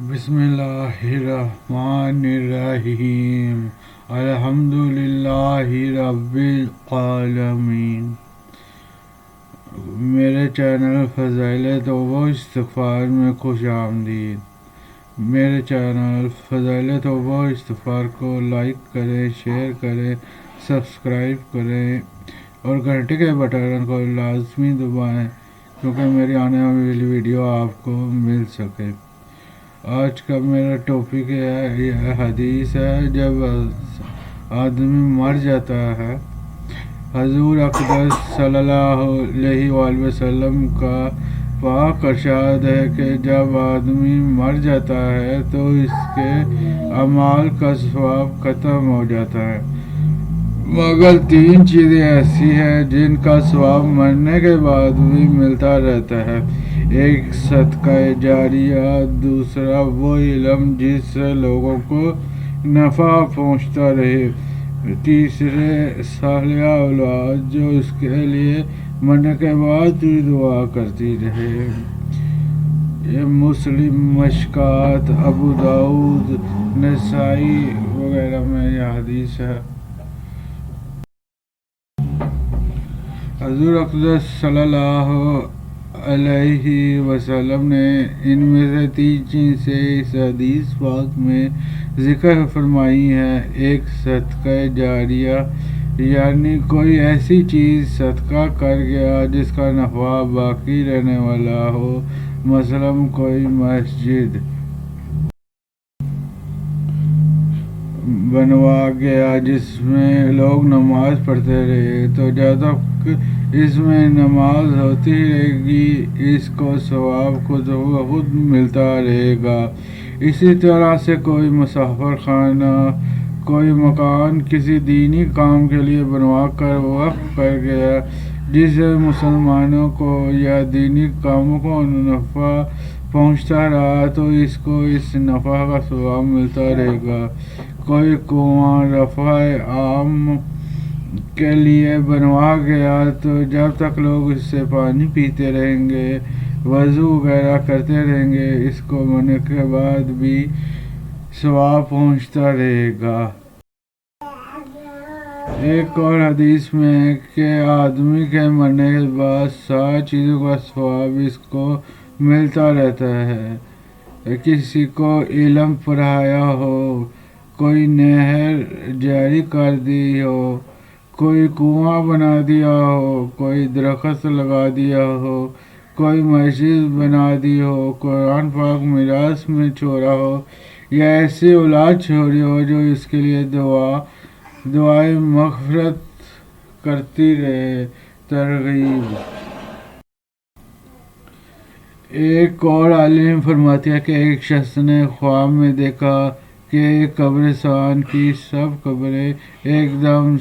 بسم اللہ الرحمن الرحیم الحمد للہ رب العالمین۔ میرے چینل فضائل توبہ و استغفار میں خوش آمدید۔ میرے چینل فضائل توبہ و استغفار کو لائک کریں، شیئر کریں، سبسکرائب کریں اور گھنٹی کے بٹن کو لازمی دبائیں کیونکہ میری آنے والی ویڈیو آپ کو مل سکے۔ آج کا میرا ٹاپک یہ حدیث ہے، جب آدمی مر جاتا ہے، حضور اقدس صلی اللہ علیہ وآلہ وسلم کا پاک ارشاد ہے کہ جب آدمی مر جاتا ہے تو اس کے اعمال کا ثواب ختم ہو جاتا ہے، مگر 3 چیزیں ایسی ہیں جن کا ثواب مرنے کے بعد بھی ملتا رہتا ہے۔ ایک صدقہ جاریہ، دوسرا وہ علم جس سے لوگوں کو نفع پہنچتا رہے، تیسرے صالح اولاد جو اس کے لیے مرنے کے بعد بھی دعا کرتی رہے۔ یہ مسلم، مشکات، ابو داؤد، نسائی وغیرہ میں یہ حدیث ہے۔ حضور اقدس صلی اللہ علیہ وسلم نے ان میں سے 3 چیزیں اس حدیث پاک میں ذکر فرمائی ہیں۔ ایک صدقہ جاریہ، یعنی کوئی ایسی چیز صدقہ کر گیا جس کا نفع باقی رہنے والا ہو، مثلاً کوئی مسجد بنوا گیا جس میں لوگ نماز پڑھتے رہے، تو جب تک اس میں نماز ہوتی رہے گی اس کو ثواب خود بخود ملتا رہے گا۔ اسی طرح سے کوئی مسافر خانہ، کوئی مکان کسی دینی کام کے لیے بنوا کر وقف کر گیا جس سے مسلمانوں کو یا دینی کاموں کو نفع پہنچتا رہا تو اس کو اس نفع کا ثواب ملتا رہے گا۔ کوئی کنواں رفع عام کے لیے بنوا گیا تو جب تک لوگ اس سے پانی پیتے رہیں گے، وضو وغیرہ کرتے رہیں گے، اس کو مرنے کے بعد بھی ثواب پہنچتا رہے گا۔ ایک اور حدیث میں کہ آدمی کے مرنے کے بعد 7 چیزوں کا ثواب اس کو ملتا رہتا ہے۔ کسی کو علم پڑھایا ہو، کوئی نہر جاری کر دی ہو، کوئی کنواں بنا دیا ہو، کوئی درخت لگا دیا ہو، کوئی مسجد بنا دی ہو، قرآن پاک میراث میں چھوڑا ہو، یا ایسی اولاد چھوڑی ہو جو اس کے لیے دعائیں مغفرت کرتی رہے۔ ترغیب۔ ایک اور عالم فرماتے ہیں کہ ایک شخص نے خواب میں دیکھا کہ قبرستان کی سب قبریں ایک دم